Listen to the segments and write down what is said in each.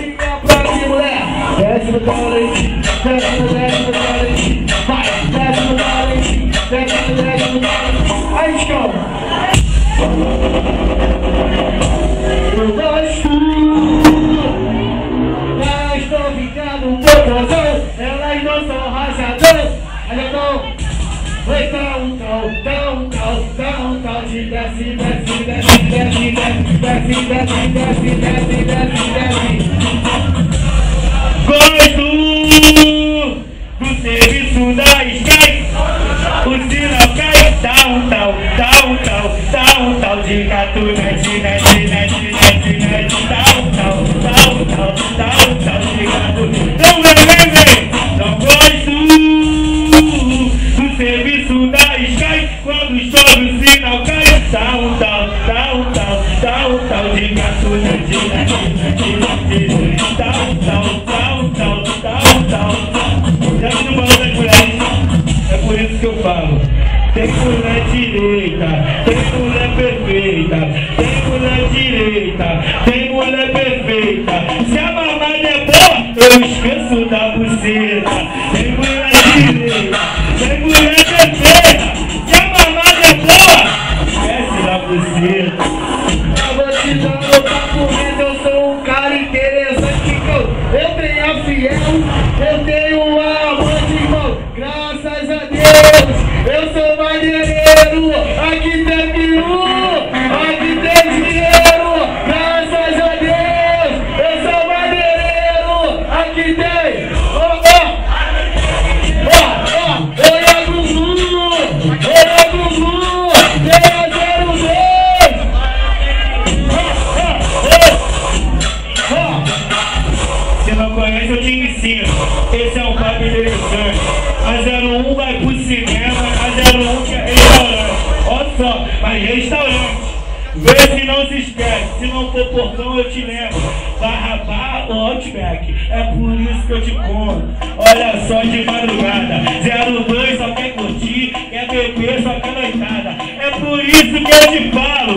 novinha pra mim, mulher. Desce no talento, desce no talento. Vai, desce no talento, desce no talento. Aí, escala. Eu gosto. Elas estão ficando bocozão. Elas não são rachadão. Elas não. Foi tão, de desce. Gosto do serviço da Sky. O sinal cai, tal, de catunete, net, tal, de catunete. Não gosto do serviço da Sky. Quando estoura o sinal cai, tal, de catunete, tal. Já que não falo das mulheres, é por isso que eu falo. Tem mulher direita, tem mulher perfeita. Tem mulher direita, tem mulher perfeita. Se a mamada é boa, eu esqueço da buceta. Tem mulher direita, tem mulher perfeita. Se a mamada é boa, esquece da buceta. Eu vou te dar meu papo reto, eu sou um cara interessante. Eu tenho a fiel, eu tenho a amante, irmão. Graças a Deus, eu sou madeireiro. Aqui tem peru, aqui tem dinheiro. Graças a Deus, eu sou madeireiro. Aqui tem. Olha Gugu, tem a 02. Se não conhece, eu te ensino. Esse é um papo interessante. A 01 vai pro cinema, a 01 que é restaurante. Olha só, mas restaurante. Vê se não se esquece. Se não for portão, eu te lembro. Barra ou Outback. É por isso que eu te conto. Olha só, de madrugada 02 só quer curtir, quer beber, só quer noitada. É por isso que eu te falo.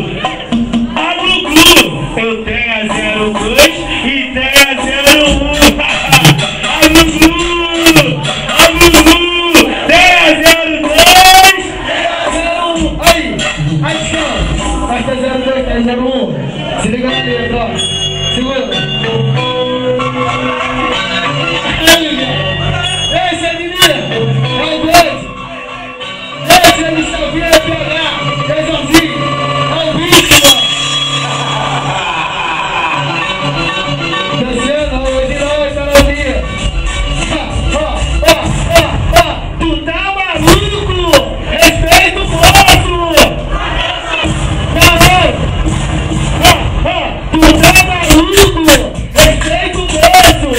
A Gugu, eu tenho a 02 e tenho a 01. A Gugu, tem a 02. Aí, chama. Vai ter 02, tem 01. Se liga na letra, ó. Segura. Esse é menina, é o 2. Esse é o Salvinho, é o PH, é o Joãozinho, é o bicho, mano. Descendo, hoje não, essa novinha. Tu tá maluco? Respeita o povo! Tu tá maluco? Respeita o povo!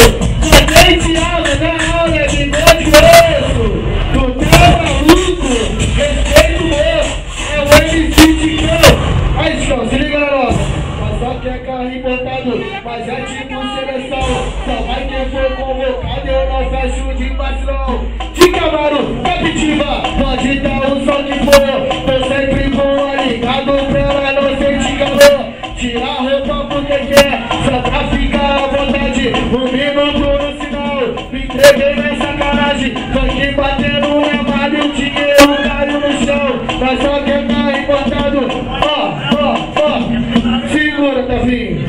Só tem Thiago na aula de grosso! Tu tá maluco? Respeita o povo! É o MC de cão! Aí, Chicão, se liga na nossa! Mas só que é carro importado, mas é tipo seleção. Só vai quem for convocado, eu não fecho de vacilão. De Camaro, Captiva, pode dar o som que for. Tô sempre boa, ligado pra ela não sentir calor. Tira a roupa porque quer, só pra ficar à vontade. Um minuto no sinal, me entreguei na sacanagem. Tô aqui batendo na malha e o dinheiro caiu no chão. Mas só que é carro importado. Segura, Tavinho.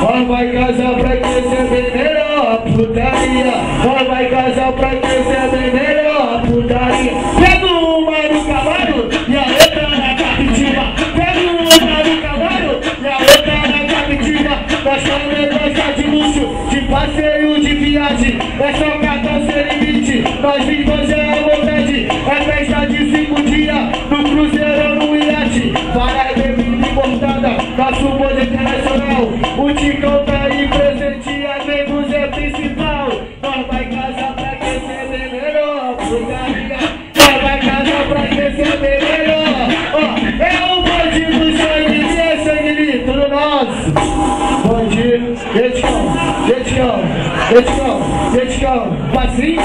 Ó, vai casar pra crescer bem melhor, putaria. Ó, vai casar pra crescer bem melhor, putaria. Pega uma no cavalo e a outra na captiva. Pega uma no cavalo e a outra na captiva. Nós somos negócio de luxo, de passeio, de viagem. É só cartão sem limite, nós vivemos à vontade. É festa de 5 dias, no cruzeiro ou no iate. Várias bebidas importadas, nosso bonde internacional. O Ticão tá aí presente, a Negros é principal. Nós vai casar pra crescer bem melhor, putaria. Nós vai casar pra crescer bem melhor. Ó, é o bonde do sangue, é sangue, tudo nosso. Bonde, Jeticão, passinho,